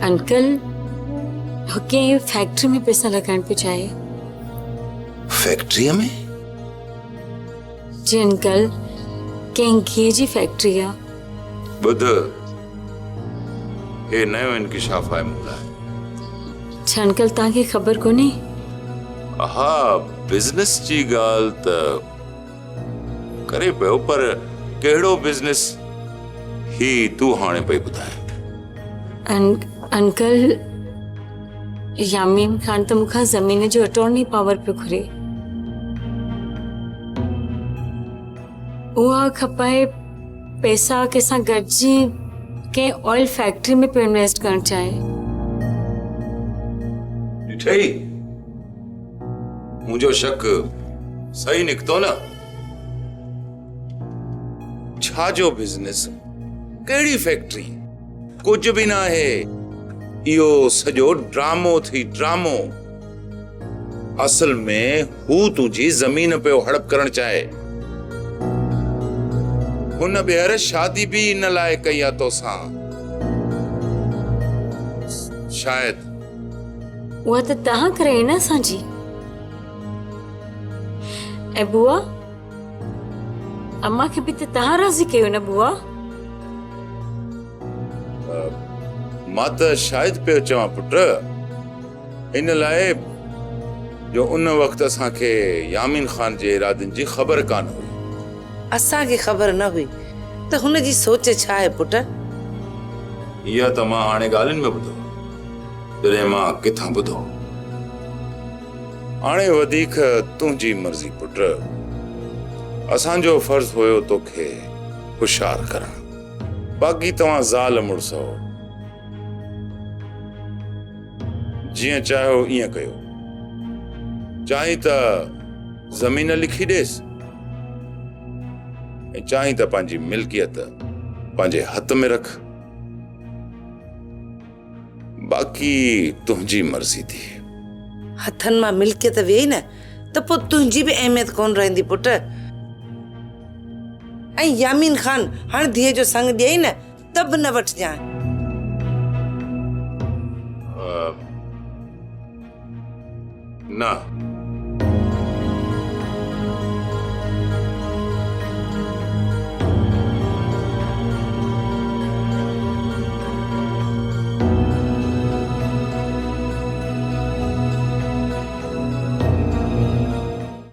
Uncle होके factory में पैसा लगाने पे चाहे। फैक्ट्री में? जी अंकल कहीं घी जी फैक्ट्री है। बुध ये नयो इंकिशाफ है मूला। अच्छा अंकल ताकि खबर को नहीं? हाँ बिजनेस जी गाल त करे पे पर केड़ो बिजनेस ही तू हाने पे बुधाए। अंकल यामीन खान तो मुखा जमीन जो अटॉर्नी पावर पे खुरे उहा खपाए पैसा कैसा गजी के ऑयल फैक्ट्री में पे इन्वेस्ट करना चाहे। ठही मुझो शक सही निकतो ना? छाजो बिजनेस केड़ी फैक्ट्री कुछ भी ना है। यो सजो ड्रामो थी ड्रामो। असल में हू तुझी जमीन पे हड़प करण चाहे। हुन बेहर शादी भी न लाए कया तो सा शायद वो तो तहां करे ना सांजी। ए बुआ अम्मा के भी तो तहां राजी कयो ना बुआ। मात शायद पे चवा पुट इन लाए जो उन वक्त असा के यामीन खान जे इरादन जी खबर कान हुई। असा के खबर न हुई तो हुन जी सोच छा है पुट? या त मां हाणे गालिन में बुधो जॾहिं मां किथां बुधो। हाणे वधीक तुंहिंजी मर्ज़ी पुट। असांजो फर्ज हुयो तोखे होशियार करण। बाक़ी तव्हां ज़ाल मुड़स हो जियां चाहियो ईअं कयो। चाही त ज़मीन लिखी ॾेस ऐं चाही त पंहिंजी मिल्कियत पंहिंजे हथ में रख। बाक़ी तुंहिंजी मर्ज़ी थी। हथन मां मिल्कियत वेई न त पोइ तुंहिंजी बि अहमियत कोन रहंदी पुट। ऐं यामीन खान हाणे धीअ जो संग ॾियई न त बि न वठजांइ। ना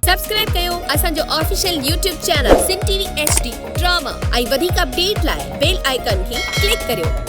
सब्सक्राइब कयो असांजो ऑफिशियल YouTube चैनल सिन टीवी HD ड्रामा ऐं वधीक अपडेट लाइ बेल आइकन खे क्लिक करियो।